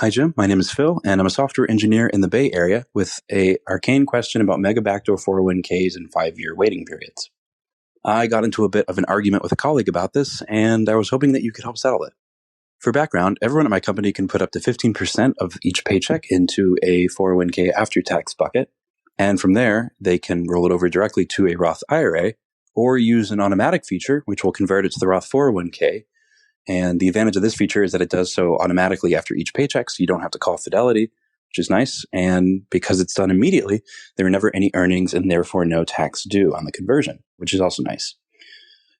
Hi, Jim. My name is Phil, and I'm a software engineer in the Bay Area with a arcane question about mega backdoor 401ks and 5-year waiting periods. I got into a bit of an argument with a colleague about this, and I was hoping that you could help settle it. For background, everyone at my company can put up to 15% of each paycheck into a 401k after-tax bucket, and from there, they can roll it over directly to a Roth IRA or use an automatic feature, which will convert it to the Roth 401k. And the advantage of this feature is that it does so automatically after each paycheck, so you don't have to call Fidelity, which is nice. And because it's done immediately, there are never any earnings and therefore no tax due on the conversion, which is also nice.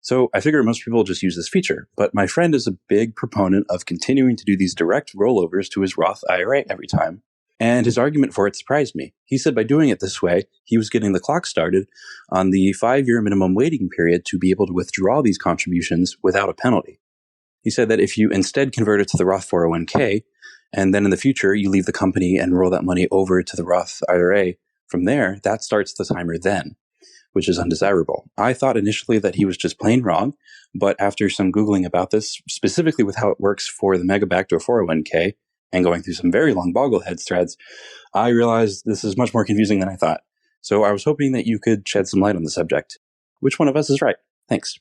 So I figure most people just use this feature, but my friend is a big proponent of continuing to do these direct rollovers to his Roth IRA every time. And his argument for it surprised me. He said by doing it this way, he was getting the clock started on the 5-year minimum waiting period to be able to withdraw these contributions without a penalty. He said that if you instead convert it to the Roth 401k, and then in the future you leave the company and roll that money over to the Roth IRA from there, that starts the timer then, which is undesirable. I thought initially that he was just plain wrong, but after some Googling about this, specifically with how it works for the mega backdoor 401k, and going through some very long Boggleheads threads, I realized this is much more confusing than I thought. So I was hoping that you could shed some light on the subject. Which one of us is right? Thanks.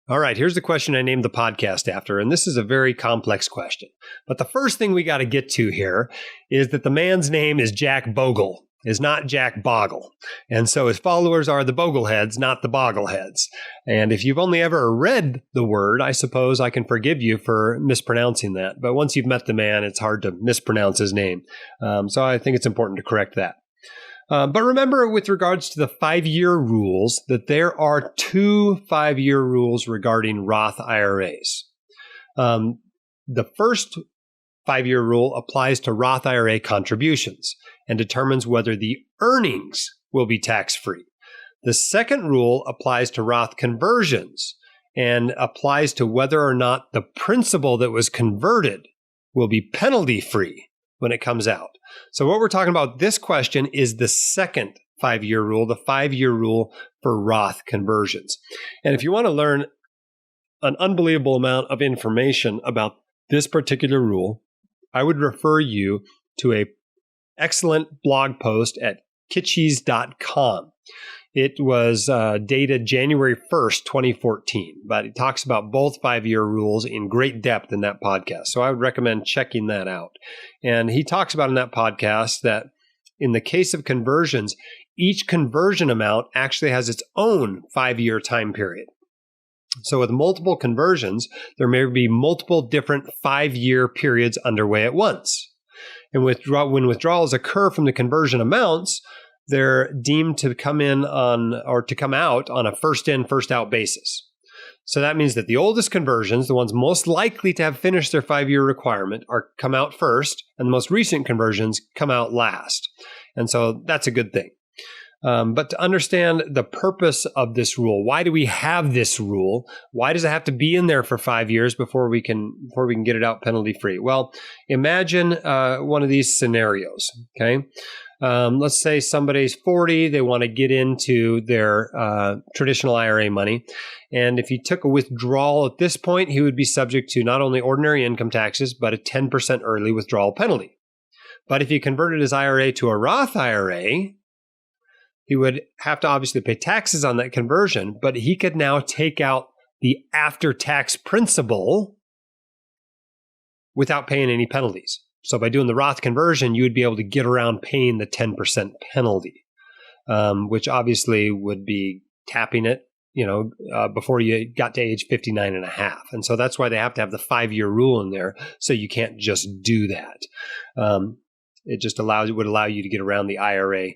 All right, here's the question I named the podcast after, and this is a very complex question. But the first thing we got to get to here is that the man's name is Jack Bogle, is not Jack Bogle. And so his followers are the Bogleheads, not the Boggleheads. And if you've only ever read the word, I suppose I can forgive you for mispronouncing that. But once you've met the man, it's hard to mispronounce his name. So I think it's important to correct that. But remember, with regards to the 5-year rules, that there are 2 5-year rules regarding Roth IRAs. The first 5-year rule applies to Roth IRA contributions and determines whether the earnings will be tax-free. The second rule applies to Roth conversions and applies to whether or not the principal that was converted will be penalty-free when it comes out. So what we're talking about this question is the second 5-year rule, the 5-year rule for Roth conversions. And if you want to learn an unbelievable amount of information about this particular rule, I would refer you to an excellent blog post at kitschys.com. It was dated January 1st, 2014, but it talks about both 5-year rules in great depth in that podcast. So I would recommend checking that out. And he talks about in that podcast that in the case of conversions, each conversion amount actually has its own 5-year time period. So with multiple conversions, there may be multiple different 5-year periods underway at once. And when withdrawals occur from the conversion amounts, they're deemed to come in on or to come out on a first in, first out basis. So that means that the oldest conversions, the ones most likely to have finished their 5-year requirement, come out first, and the most recent conversions come out last. And so that's a good thing. But to understand the purpose of this rule, why do we have this rule? Why does it have to be in there for 5 years before we can get it out penalty free? Well, imagine one of these scenarios. Okay. Let's say somebody's 40, they want to get into their traditional IRA money. And if he took a withdrawal at this point, he would be subject to not only ordinary income taxes, but a 10% early withdrawal penalty. But if he converted his IRA to a Roth IRA, he would have to obviously pay taxes on that conversion, but he could now take out the after-tax principal without paying any penalties. So by doing the Roth conversion, you would be able to get around paying the 10% penalty, which obviously would be tapping it, before you got to age 59 and a half. And so that's why they have to have the 5-year rule in there. So you can't just do that. It just would allow you to get around the IRA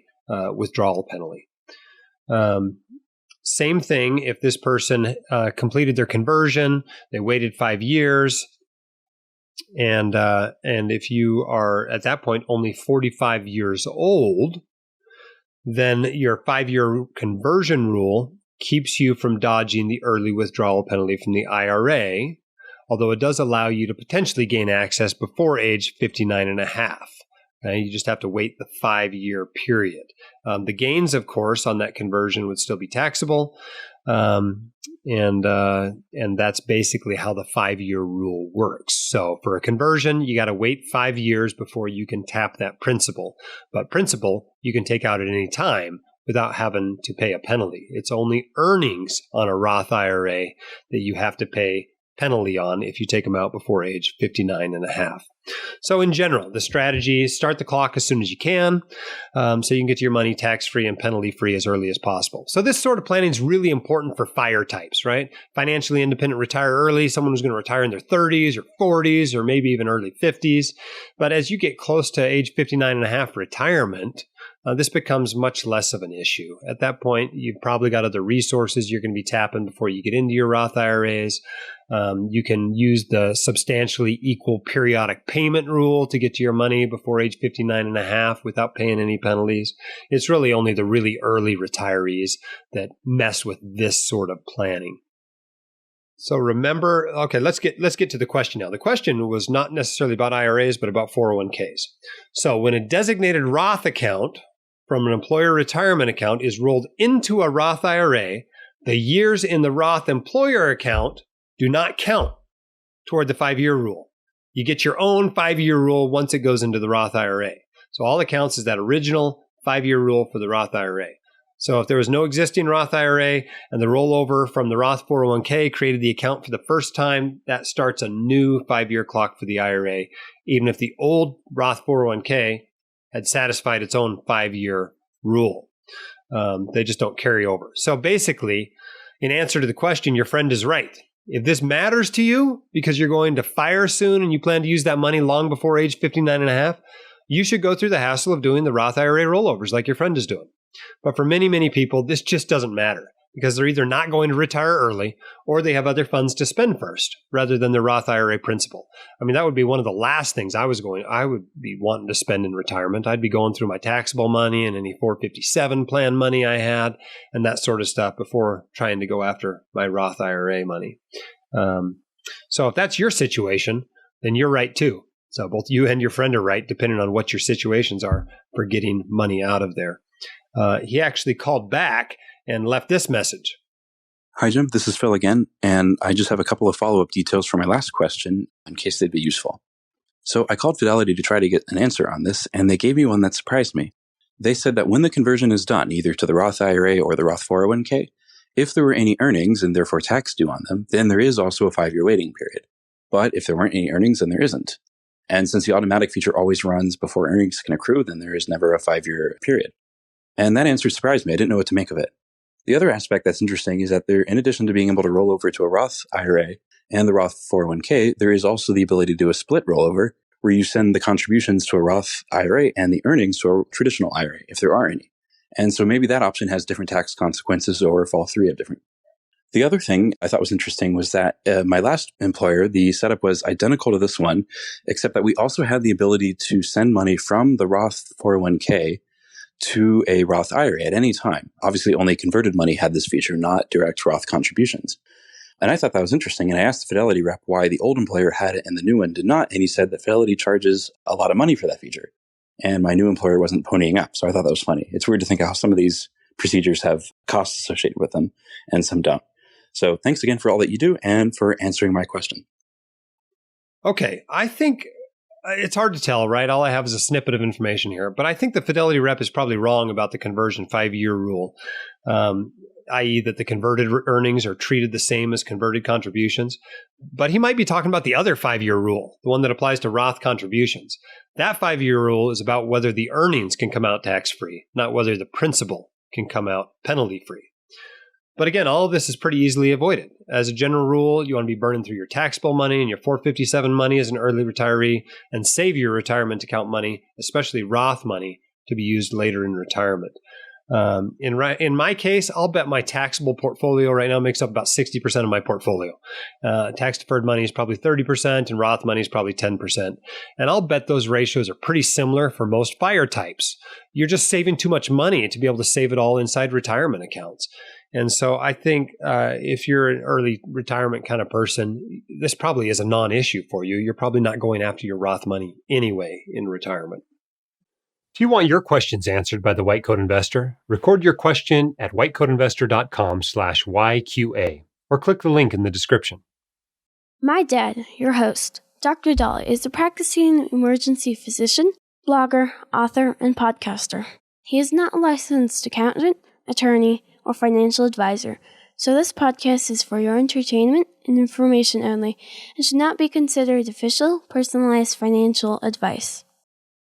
withdrawal penalty. Same thing if this person completed their conversion, they waited 5 years, and if you are at that point only 45 years old, then your 5-year conversion rule keeps you from dodging the early withdrawal penalty from the IRA, although it does allow you to potentially gain access before age 59 and a half. You just have to wait the 5-year period. The gains, of course, on that conversion would still be taxable, And that's basically how the 5-year rule works. So for a conversion, you got to wait 5 years before you can tap that principal. But principal, you can take out at any time without having to pay a penalty. It's only earnings on a Roth IRA that you have to pay penalty on if you take them out before age 59 and a half. So in general, the strategy is start the clock as soon as you can, so you can get your money tax-free and penalty-free as early as possible. So this sort of planning is really important for FIRE types, right? Financially independent, retire early, someone who's going to retire in their 30s or 40s or maybe even early 50s. But as you get close to age 59 and a half retirement, this becomes much less of an issue. At that point, you've probably got other resources you're going to be tapping before you get into your Roth IRAs. You can use the substantially equal periodic payment rule to get to your money before age 59 and a half without paying any penalties. It's really only the really early retirees that mess with this sort of planning. So remember, okay, let's get to the question now. The question was not necessarily about IRAs, but about 401ks. So when a designated Roth account from an employer retirement account is rolled into a Roth IRA, the years in the Roth employer account do not count toward the 5-year rule. You get your own 5-year rule once it goes into the Roth IRA. So all that counts is that original 5-year rule for the Roth IRA. So if there was no existing Roth IRA and the rollover from the Roth 401k created the account for the first time, that starts a new 5-year clock for the IRA, even if the old Roth 401k had satisfied its own 5-year rule. They just don't carry over. So basically, in answer to the question, your friend is right. If this matters to you because you're going to FIRE soon and you plan to use that money long before age 59 and a half, you should go through the hassle of doing the Roth IRA rollovers like your friend is doing. But for many, many people, this just doesn't matter because they're either not going to retire early or they have other funds to spend first rather than their Roth IRA principal. I mean, that would be one of the last things I would be wanting to spend in retirement. I'd be going through my taxable money and any 457 plan money I had and that sort of stuff before trying to go after my Roth IRA money. So if that's your situation, then you're right too. So both you and your friend are right, depending on what your situations are for getting money out of there. He actually called back and left this message. Hi, Jim. This is Phil again, and I just have a couple of follow-up details for my last question in case they'd be useful. So I called Fidelity to try to get an answer on this, and they gave me one that surprised me. They said that when the conversion is done, either to the Roth IRA or the Roth 401k, if there were any earnings and therefore tax due on them, then there is also a 5-year waiting period. But if there weren't any earnings, then there isn't. And since the automatic feature always runs before earnings can accrue, then there is never a 5-year period. And that answer surprised me. I didn't know what to make of it. The other aspect that's interesting is that there, in addition to being able to roll over to a Roth IRA and the Roth 401k, there is also the ability to do a split rollover where you send the contributions to a Roth IRA and the earnings to a traditional IRA, if there are any. And so maybe that option has different tax consequences, or if all three have different. The other thing I thought was interesting was that my last employer, the setup was identical to this one, except that we also had the ability to send money from the Roth 401k to a Roth IRA at any time. Obviously, only converted money had this feature, not direct Roth contributions. And I thought that was interesting. And I asked the Fidelity rep why the old employer had it and the new one did not. And he said that Fidelity charges a lot of money for that feature. And my new employer wasn't ponying up. So I thought that was funny. It's weird to think how some of these procedures have costs associated with them and some don't. So thanks again for all that you do and for answering my question. Okay. I think it's hard to tell, right? All I have is a snippet of information here. But I think the Fidelity rep is probably wrong about the conversion 5-year rule, i.e. that the converted earnings are treated the same as converted contributions. But he might be talking about the other 5-year rule, the one that applies to Roth contributions. That 5-year rule is about whether the earnings can come out tax-free, not whether the principal can come out penalty-free. But again, all of this is pretty easily avoided. As a general rule, you want to be burning through your taxable money and your 457 money as an early retiree and save your retirement account money, especially Roth money, to be used later in retirement. In my case, I'll bet my taxable portfolio right now makes up about 60% of my portfolio. Tax-deferred money is probably 30% and Roth money is probably 10%. And I'll bet those ratios are pretty similar for most FIRE types. You're just saving too much money to be able to save it all inside retirement accounts. And so I think if you're an early retirement kind of person, this probably is a non-issue for you. You're probably not going after your Roth money anyway in retirement. If you want your questions answered by the White Coat Investor, record your question at whitecoatinvestor.com/YQA or click the link in the description. My dad, your host, Dr. Dolly, is a practicing emergency physician, blogger, author, and podcaster. He is not a licensed accountant, attorney, or financial advisor, so this podcast is for your entertainment and information only and should not be considered official, personalized financial advice.